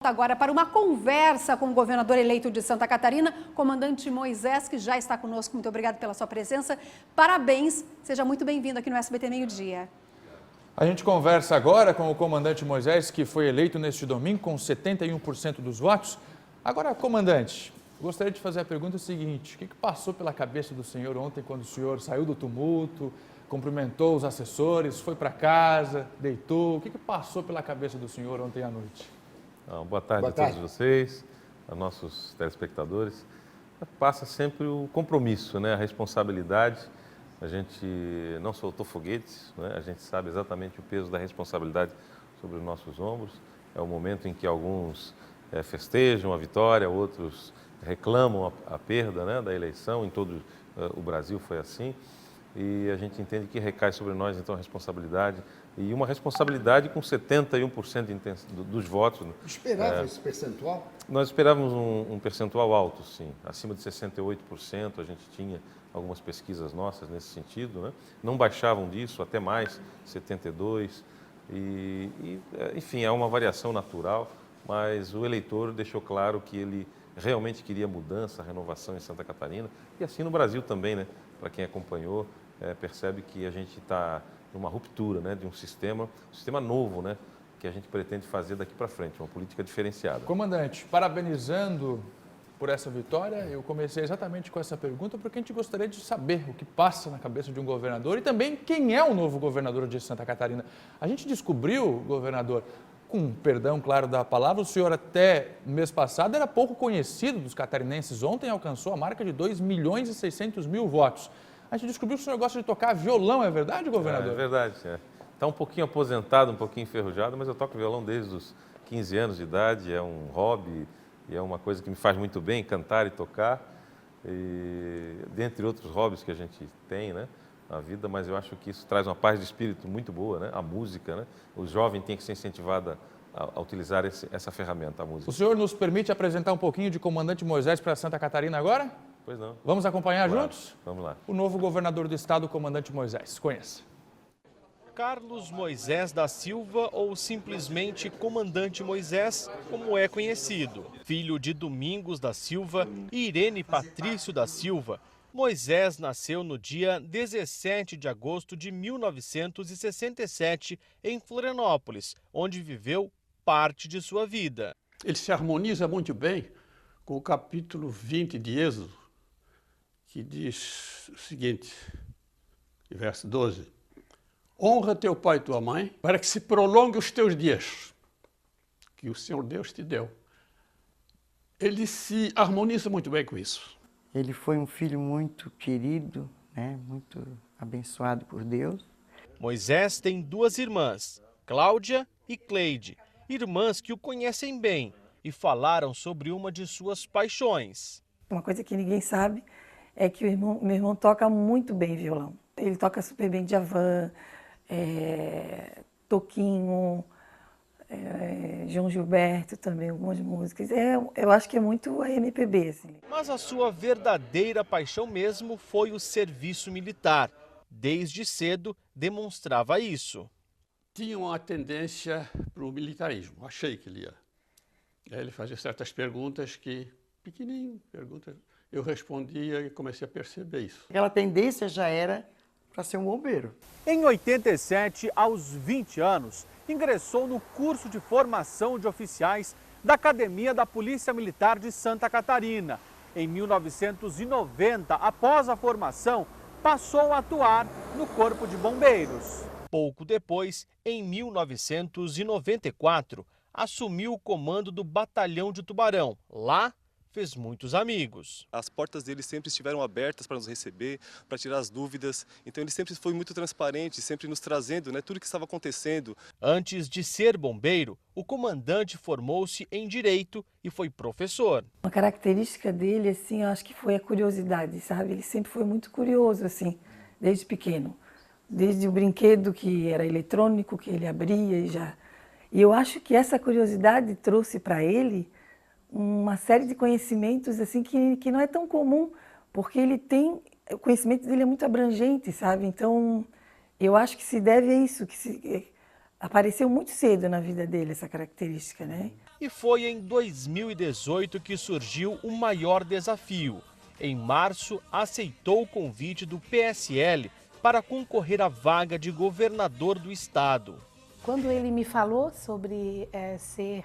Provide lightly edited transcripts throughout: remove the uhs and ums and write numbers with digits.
Agora para uma conversa com o governador eleito de Santa Catarina, comandante Moisés, que já está conosco. Muito obrigado pela sua presença. Parabéns, seja muito bem-vindo aqui no SBT Meio Dia. A gente conversa agora com o comandante Moisés, que foi eleito neste domingo com 71% dos votos. Agora, comandante, gostaria de fazer a pergunta seguinte: o que passou pela cabeça do senhor ontem quando o senhor saiu do tumulto, cumprimentou os assessores, foi para casa, deitou? O que passou pela cabeça do senhor ontem à noite? Boa tarde a todos vocês, a nossos telespectadores. Passa sempre o compromisso, né? A responsabilidade. A gente não soltou foguetes, né? A gente sabe exatamente o peso da responsabilidade sobre os nossos ombros. É o momento em que alguns festejam a vitória, outros reclamam a perda, né, da eleição. Em todo o Brasil foi assim. E a gente entende que recai sobre nós, então, a responsabilidade. E uma responsabilidade com 71% dos votos. Esperava esse percentual? Nós esperávamos um percentual alto, sim. Acima de 68%, a gente tinha algumas pesquisas nossas nesse sentido, né? Não baixavam disso, até mais, 72%. Enfim, é uma variação natural, mas o eleitor deixou claro que ele realmente queria mudança, renovação em Santa Catarina. E assim no Brasil também, né? Para quem acompanhou, percebe que a gente está numa ruptura, né, de um sistema novo, né, que a gente pretende fazer daqui para frente, uma política diferenciada. Comandante, parabenizando por essa vitória, eu comecei exatamente com essa pergunta porque a gente gostaria de saber o que passa na cabeça de um governador e também quem é o novo governador de Santa Catarina. A gente descobriu, governador, com perdão, claro, da palavra, o senhor até mês passado era pouco conhecido dos catarinenses. Ontem alcançou a marca de 2.600.000 votos. A gente descobriu que o senhor gosta de tocar violão, é verdade, governador? É verdade, Está um pouquinho aposentado, um pouquinho enferrujado, mas eu toco violão desde os 15 anos de idade, é um hobby e é uma coisa que me faz muito bem, cantar e tocar, dentre outros hobbies que a gente tem, né, na vida, mas eu acho que isso traz uma paz de espírito muito boa, né, a música, né, o jovem tem que ser incentivado a utilizar essa ferramenta, a música. O senhor nos permite apresentar um pouquinho de comandante Moisés para Santa Catarina agora? Pois não. Vamos acompanhar juntos? Vamos lá. O novo governador do estado, o comandante Moisés. Conheça. Carlos Moisés da Silva, ou simplesmente Comandante Moisés, como é conhecido. Filho de Domingos da Silva e Irene Patrício da Silva, Moisés nasceu no dia 17 de agosto de 1967 em Florianópolis, onde viveu parte de sua vida. Ele se harmoniza muito bem com o capítulo 20 de Êxodo, que diz o seguinte, verso 12: honra teu pai e tua mãe, para que se prolongue os teus dias, que o Senhor Deus te deu. Ele se harmoniza muito bem com isso. Ele foi um filho muito querido, né? Muito abençoado por Deus. Moisés tem duas irmãs, Cláudia e Cleide, irmãs que o conhecem bem e falaram sobre uma de suas paixões. Uma coisa que ninguém sabe é que meu irmão toca muito bem violão. Ele toca super bem Djavan, Toquinho, João Gilberto também, algumas músicas. Eu acho que é muito a MPB. Assim. Mas a sua verdadeira paixão mesmo foi o serviço militar. Desde cedo demonstrava isso. Tinha uma tendência para o militarismo, achei que ele ia. Ele fazia certas perguntas que, pequenininho, perguntas, eu respondia e comecei a perceber isso. Aquela tendência já era para ser um bombeiro. Em 87, aos 20 anos, ingressou no curso de formação de oficiais da Academia da Polícia Militar de Santa Catarina. Em 1990, após a formação, passou a atuar no Corpo de Bombeiros. Pouco depois, em 1994, assumiu o comando do Batalhão de Tubarão. Lá, fez muitos amigos. As portas dele sempre estiveram abertas para nos receber, para tirar as dúvidas. Então ele sempre foi muito transparente, sempre nos trazendo, né, tudo o que estava acontecendo. Antes de ser bombeiro, o comandante formou-se em Direito e foi professor. Uma característica dele, assim, eu acho que foi a curiosidade, sabe? Ele sempre foi muito curioso, assim, desde pequeno. Desde o brinquedo que era eletrônico, que ele abria e já... E eu acho que essa curiosidade trouxe para ele uma série de conhecimentos assim que não é tão comum, porque o conhecimento dele é muito abrangente, sabe? Então, eu acho que se deve a isso, apareceu muito cedo na vida dele essa característica, né? E foi em 2018 que surgiu o maior desafio. Em março, aceitou o convite do PSL para concorrer à vaga de governador do estado. Quando ele me falou sobre ser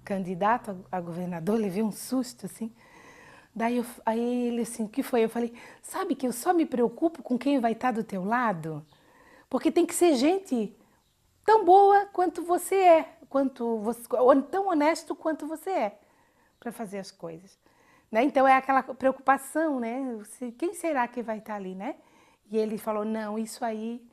candidato a governador, levei um susto, assim. Aí ele assim, o que foi? Eu falei, sabe que eu só me preocupo com quem vai estar do teu lado? Porque tem que ser gente tão boa quanto você é, ou tão honesto quanto você é, para fazer as coisas. Né? Então é aquela preocupação, né? Quem será que vai estar ali, né? E ele falou, não, isso aí,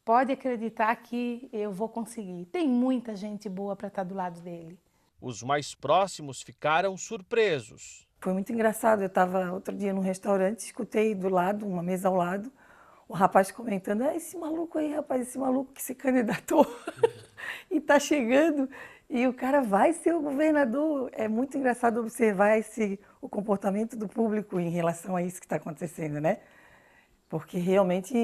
pode acreditar que eu vou conseguir. Tem muita gente boa para estar do lado dele. Os mais próximos ficaram surpresos. Foi muito engraçado, eu estava outro dia num restaurante, escutei do lado, uma mesa ao lado, o rapaz comentando, esse maluco aí, rapaz, esse maluco que se candidatou e está chegando, e o cara vai ser o governador. É muito engraçado observar o comportamento do público em relação a isso que está acontecendo, né? Porque realmente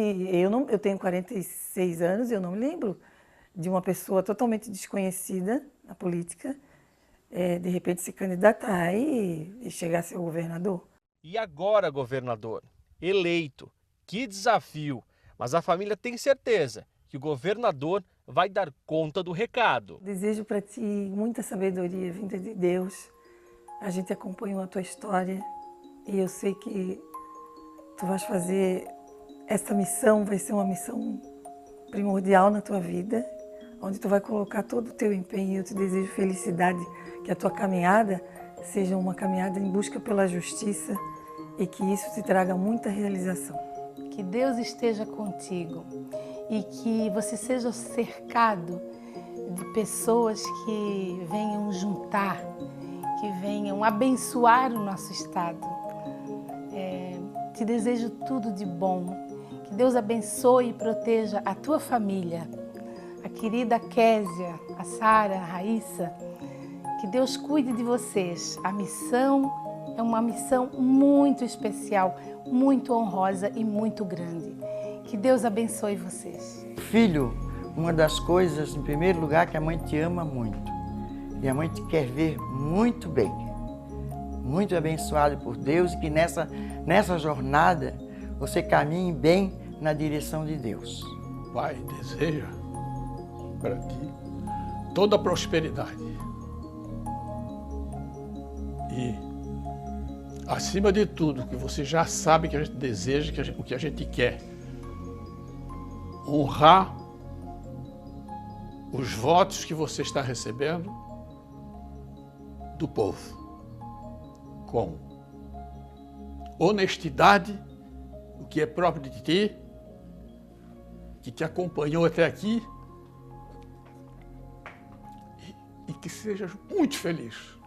eu tenho 46 anos e eu não me lembro de uma pessoa totalmente desconhecida na política, de repente se candidatar e chegar a ser o governador. E agora, governador, eleito, que desafio! Mas a família tem certeza que o governador vai dar conta do recado. Desejo para ti muita sabedoria vinda de Deus. A gente acompanhou a tua história e eu sei que tu vais fazer essa missão, vai ser uma missão primordial na tua vida, onde tu vai colocar todo o teu empenho. Eu te desejo felicidade, que a tua caminhada seja uma caminhada em busca pela justiça e que isso te traga muita realização. Que Deus esteja contigo e que você seja cercado de pessoas que venham juntar, que venham abençoar o nosso estado. Te desejo tudo de bom. Que Deus abençoe e proteja a tua família, a querida Késia, a Sara, a Raíssa. Que Deus cuide de vocês. A missão é uma missão muito especial, muito honrosa e muito grande. Que Deus abençoe vocês. Filho, uma das coisas, em primeiro lugar, que a mãe te ama muito. E a mãe te quer ver muito bem. Muito abençoado por Deus e que nessa jornada você caminhe bem na direção de Deus. Pai deseja para ti toda a prosperidade. E, acima de tudo, que você já sabe que a gente deseja, o que a gente quer. Honrar os votos que você está recebendo do povo. Com honestidade, o que é próprio de ti, que te acompanhou até aqui, e que sejas muito feliz.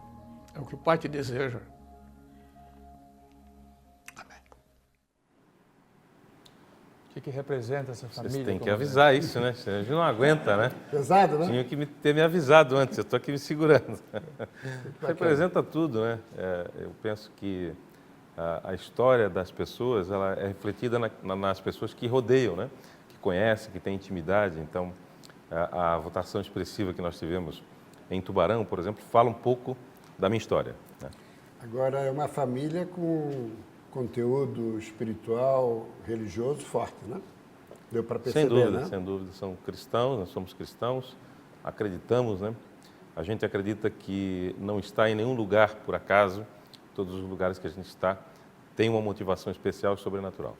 É o que o Pai te deseja. Amém. O que representa essa família? Vocês têm que avisar isso, né? A gente não aguenta, né? Pesado, né? Tinha que ter me avisado antes, eu estou aqui me segurando. Representa tudo, né? Eu penso que a história das pessoas ela é refletida nas pessoas que rodeiam, né? Que conhecem, que têm intimidade. Então, a votação expressiva que nós tivemos em Tubarão, por exemplo, fala um pouco da minha história. Né? Agora, é uma família com conteúdo espiritual, religioso forte, né? Deu para perceber, sem dúvida, né? Sem dúvida. São cristãos, nós somos cristãos, acreditamos, né? A gente acredita que não está em nenhum lugar por acaso, todos os lugares que a gente está tem uma motivação especial e sobrenatural.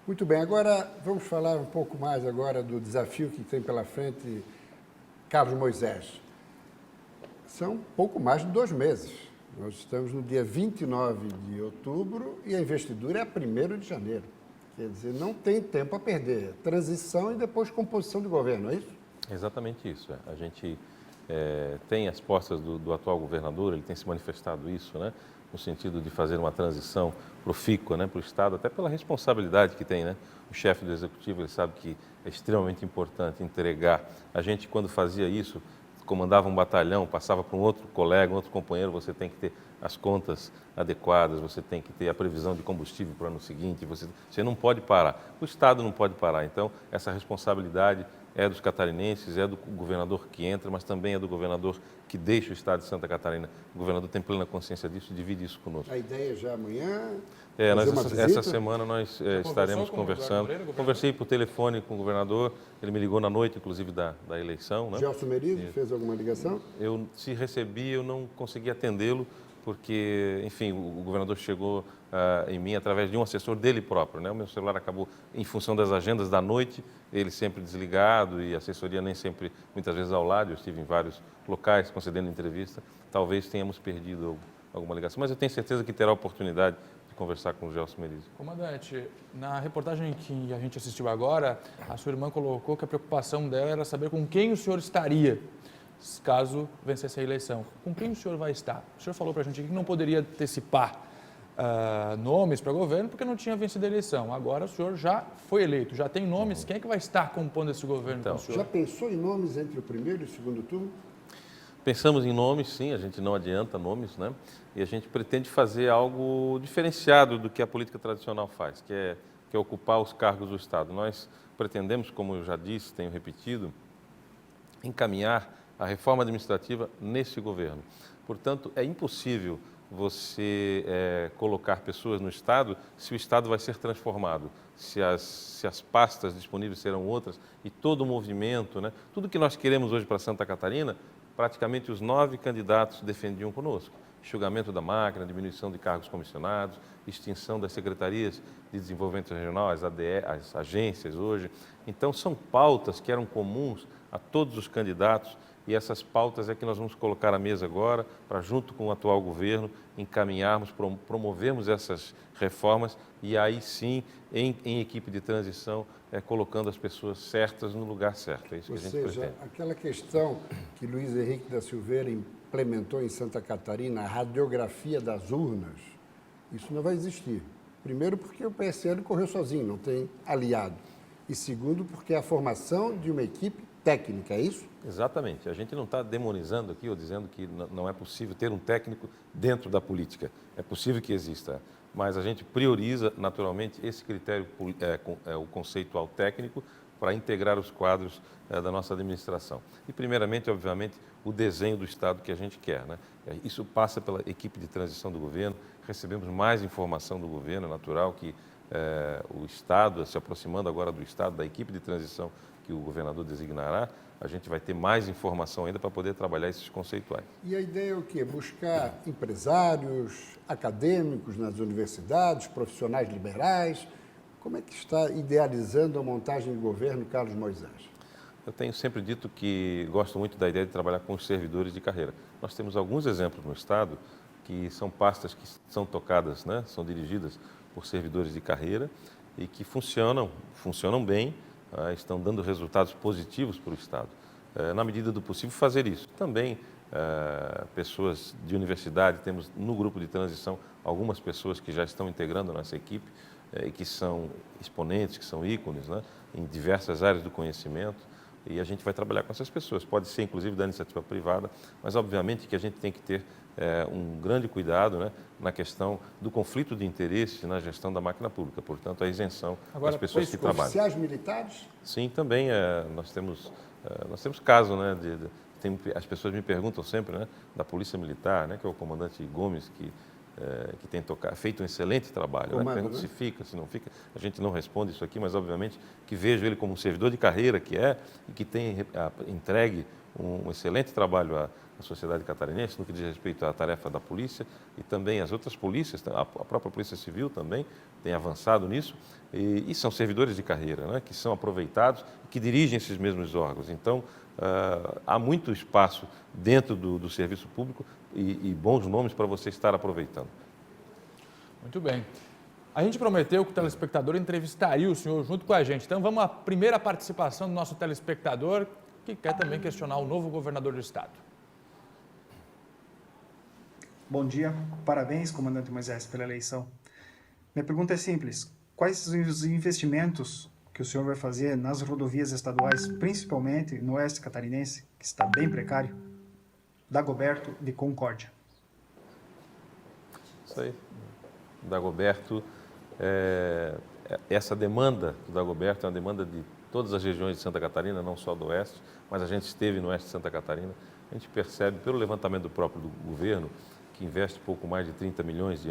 Muito bem, agora vamos falar um pouco mais agora do desafio que tem pela frente Carlos Moisés. São pouco mais de 2 meses. Nós estamos no dia 29 de outubro e a investidura é a 1º de janeiro. Quer dizer, não tem tempo a perder. Transição e depois composição de governo, é isso? Exatamente isso. A gente tem as postas do atual governador, ele tem se manifestado isso, né? No sentido de fazer uma transição profícua, né, para o Estado, até pela responsabilidade que tem, né? O chefe do Executivo, ele sabe que é extremamente importante entregar. A gente, quando fazia isso, comandava um batalhão, passava para um outro colega, um outro companheiro, você tem que ter as contas adequadas, você tem que ter a previsão de combustível para o ano seguinte, você não pode parar. O Estado não pode parar. Então, essa responsabilidade é dos catarinenses, é do governador que entra, mas também é do governador que deixa o estado de Santa Catarina. O governador tem plena consciência disso e divide isso conosco. A ideia é já amanhã? Essa semana nós estaremos conversando. Conversei por telefone com o governador, ele me ligou na noite, inclusive, da eleição. Né? Gelson Merizo fez alguma ligação? Se recebi, eu não consegui atendê-lo, porque, enfim, o governador chegou em mim através de um assessor dele próprio. Né? O meu celular acabou, em função das agendas da noite, ele sempre desligado e a assessoria nem sempre, muitas vezes ao lado. Eu estive em vários locais concedendo entrevista. Talvez tenhamos perdido alguma ligação, mas eu tenho certeza que terá oportunidade de conversar com o Gelson Merizo. Comandante, na reportagem que a gente assistiu agora, a sua irmã colocou que a preocupação dela era saber com quem o senhor estaria caso vencesse a eleição. Com quem o senhor vai estar? O senhor falou para a gente que não poderia antecipar nomes para governo porque não tinha vencido a eleição. Agora o senhor já foi eleito, já tem nomes. Quem é que vai estar compondo esse governo com o senhor? Já pensou em nomes entre o primeiro e o segundo turno? Pensamos em nomes, sim, a gente não adianta nomes, né? E a gente pretende fazer algo diferenciado do que a política tradicional faz, que é ocupar os cargos do Estado. Nós pretendemos, como eu já disse, tenho repetido, encaminhar a reforma administrativa nesse governo. Portanto, é impossível você colocar pessoas no Estado se o Estado vai ser transformado, se as pastas disponíveis serão outras e todo o movimento, né? Tudo que nós queremos hoje para Santa Catarina, praticamente os 9 candidatos defendiam conosco. Enxugamento da máquina, diminuição de cargos comissionados, extinção das secretarias de desenvolvimento regional, as agências hoje. Então, são pautas que eram comuns a todos os candidatos e essas pautas é que nós vamos colocar à mesa agora para, junto com o atual governo, encaminharmos, promovermos essas reformas e aí sim, em equipe de transição, colocando as pessoas certas no lugar certo. É isso que a gente pretende. Ou seja, aquela questão que Luiz Henrique da Silveira implementou em Santa Catarina, a radiografia das urnas, isso não vai existir. Primeiro, porque o PSL correu sozinho, não tem aliado. E segundo, porque é a formação de uma equipe técnica, é isso? Exatamente. A gente não está demonizando aqui ou dizendo que não é possível ter um técnico dentro da política. É possível que exista, mas a gente prioriza naturalmente esse critério, o conceitual técnico, para integrar os quadros da nossa administração. E, primeiramente, obviamente, o desenho do Estado que a gente quer. Né? Isso passa pela equipe de transição do governo, recebemos mais informação do governo, é natural que o Estado, se aproximando agora do Estado, da equipe de transição que o governador designará, a gente vai ter mais informação ainda para poder trabalhar esses conceituais. E a ideia é o quê? Buscar empresários, acadêmicos nas universidades, profissionais liberais. Como é que está idealizando a montagem de governo Carlos Moisés? Eu tenho sempre dito que gosto muito da ideia de trabalhar com os servidores de carreira. Nós temos alguns exemplos no Estado que são pastas que são tocadas, né? São dirigidas por servidores de carreira e que funcionam bem, estão dando resultados positivos para o Estado. Na medida do possível, fazer isso. Também, pessoas de universidade, temos no grupo de transição algumas pessoas que já estão integrando a nossa equipe, e que são exponentes, que são ícones, né, em diversas áreas do conhecimento, e a gente vai trabalhar com essas pessoas. Pode ser, inclusive, da iniciativa privada, mas, obviamente, que a gente tem que ter um grande cuidado, né, na questão do conflito de interesses na gestão da máquina pública, portanto, a isenção das pessoas que trabalham. Oficiais militares? Sim, também nós temos caso, né, as pessoas me perguntam sempre, né, da Polícia Militar, né, que é o comandante Gomes, que tem feito um excelente trabalho. Né? Pergunta se fica, se não fica. A gente não responde isso aqui, mas obviamente que vejo ele como um servidor de carreira que e que tem entregue um excelente trabalho à sociedade catarinense no que diz respeito à tarefa da polícia e também as outras polícias, a própria Polícia Civil também tem avançado nisso e são servidores de carreira, né? Que são aproveitados e que dirigem esses mesmos órgãos. Então, há muito espaço dentro do serviço público e bons nomes para você estar aproveitando. Muito bem. A gente prometeu que o telespectador entrevistaria o senhor junto com a gente. Então, vamos à primeira participação do nosso telespectador, que quer também questionar o novo governador do Estado. Bom dia, parabéns, comandante Moisés, pela eleição. Minha pergunta é simples: quais os investimentos que o senhor vai fazer nas rodovias estaduais, principalmente no oeste catarinense, que está bem precário, Dagoberto de Concórdia? Isso aí. Dagoberto, essa demanda do Dagoberto é uma demanda de todas as regiões de Santa Catarina, não só do Oeste, mas a gente esteve no Oeste de Santa Catarina. A gente percebe, pelo levantamento do próprio governo, que investe pouco mais de 30 milhões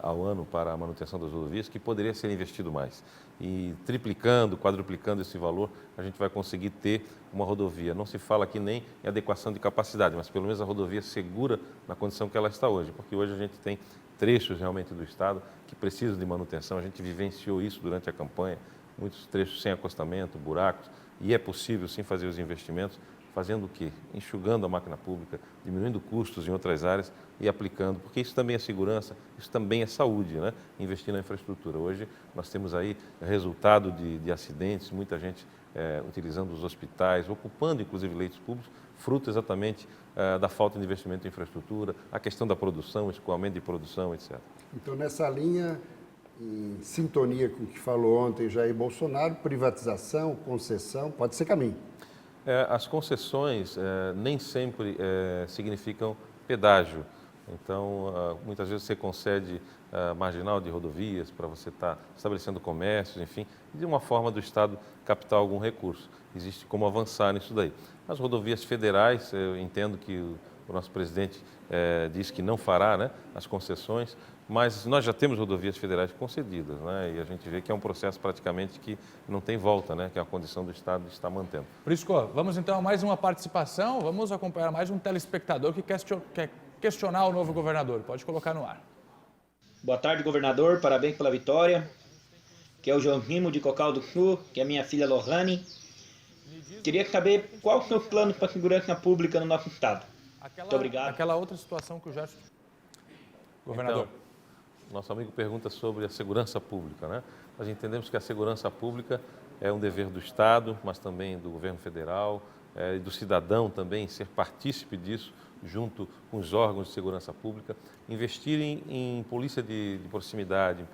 ao ano para a manutenção das rodovias, que poderia ser investido mais. E triplicando, quadruplicando esse valor, a gente vai conseguir ter uma rodovia. Não se fala aqui nem em adequação de capacidade, mas pelo menos a rodovia segura na condição que ela está hoje, porque hoje a gente tem trechos realmente do Estado que precisam de manutenção. A gente vivenciou isso durante a campanha, muitos trechos sem acostamento, buracos, e é possível sim fazer os investimentos, fazendo o quê? Enxugando a máquina pública, diminuindo custos em outras áreas e aplicando, porque isso também é segurança, isso também é saúde, né? Investir na infraestrutura. Hoje nós temos aí resultado de acidentes, muita gente utilizando os hospitais, ocupando inclusive leitos públicos, fruto exatamente da falta de investimento em infraestrutura, a questão da produção, escoamento de produção, etc. Então, nessa linha, em sintonia com o que falou ontem Jair Bolsonaro, privatização, concessão, pode ser caminho. As concessões nem sempre significam pedágio. Então, muitas vezes você concede marginal de rodovias para você estar estabelecendo comércios, enfim, de uma forma do Estado captar algum recurso. Existe como avançar nisso daí. As rodovias federais, eu entendo que o nosso presidente disse que não fará, né, as concessões, mas nós já temos rodovias federais concedidas, né, e a gente vê que é um processo praticamente que não tem volta, né, que é a condição do Estado de estar mantendo. Prisco, vamos então a mais uma participação, vamos acompanhar mais um telespectador que quer questionar o novo governador. Pode colocar no ar. Boa tarde, governador, parabéns pela vitória. Que é o João Rimo de Cocal do Sul, que é a minha filha Lohane. Queria saber qual é o seu plano para a segurança pública no nosso estado. Muito obrigado. Aquela outra situação que o Gerson... Governador. Então, nosso amigo pergunta sobre a segurança pública, né? Nós entendemos que a segurança pública é um dever do Estado, mas também do governo federal, e do cidadão também ser partícipe disso, junto com os órgãos de segurança pública, investir em polícia de proximidade,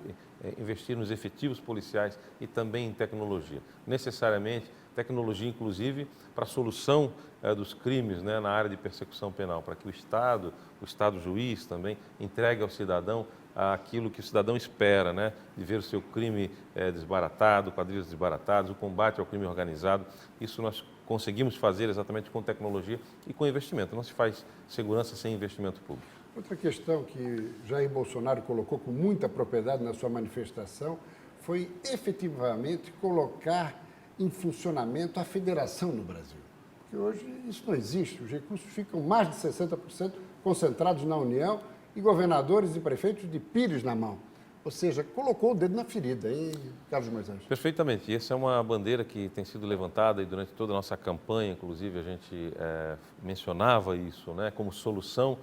investir nos efetivos policiais e também em tecnologia. Necessariamente, tecnologia inclusive para a solução dos crimes, né, na área de persecução penal, para que o Estado juiz também, entregue ao cidadão aquilo que o cidadão espera, né, de ver o seu crime desbaratado, quadrilhas desbaratadas, o combate ao crime organizado. Isso nós conseguimos fazer exatamente com tecnologia e com investimento. Não se faz segurança sem investimento público. Outra questão que Jair Bolsonaro colocou com muita propriedade na sua manifestação foi efetivamente colocar em funcionamento a federação no Brasil. Porque hoje isso não existe, os recursos ficam mais de 60% concentrados na União e governadores e prefeitos de pires na mão. Ou seja, colocou o dedo na ferida, hein, Carlos Moisés? Perfeitamente. E essa é uma bandeira que tem sido levantada e durante toda a nossa campanha, inclusive, a gente mencionava isso, né, como solução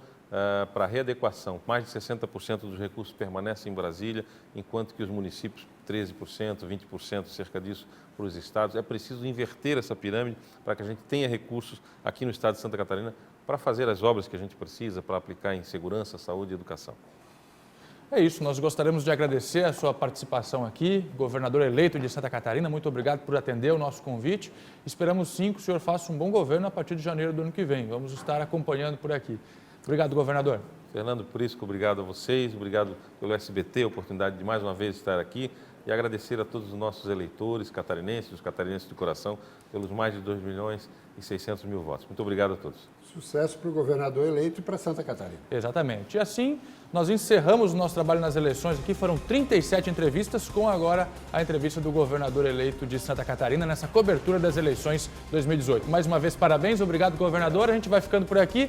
para a readequação. Mais de 60% dos recursos permanecem em Brasília, enquanto que os municípios, 13%, 20%, cerca disso, para os estados. É preciso inverter essa pirâmide para que a gente tenha recursos aqui no estado de Santa Catarina para fazer as obras que a gente precisa, para aplicar em segurança, saúde e educação. É isso, nós gostaríamos de agradecer a sua participação aqui, governador eleito de Santa Catarina, muito obrigado por atender o nosso convite. Esperamos sim que o senhor faça um bom governo a partir de janeiro do ano que vem. Vamos estar acompanhando por aqui. Obrigado, governador. Fernando Prisco, obrigado a vocês, obrigado pelo SBT, a oportunidade de mais uma vez estar aqui e agradecer a todos os nossos eleitores catarinenses, os catarinenses de coração, pelos mais de 2.600.000 votos. Muito obrigado a todos. Sucesso para o governador eleito e para Santa Catarina. Exatamente. E assim, nós encerramos o nosso trabalho nas eleições aqui. Foram 37 entrevistas, com agora a entrevista do governador eleito de Santa Catarina nessa cobertura das eleições 2018. Mais uma vez, parabéns, obrigado, governador. A gente vai ficando por aqui.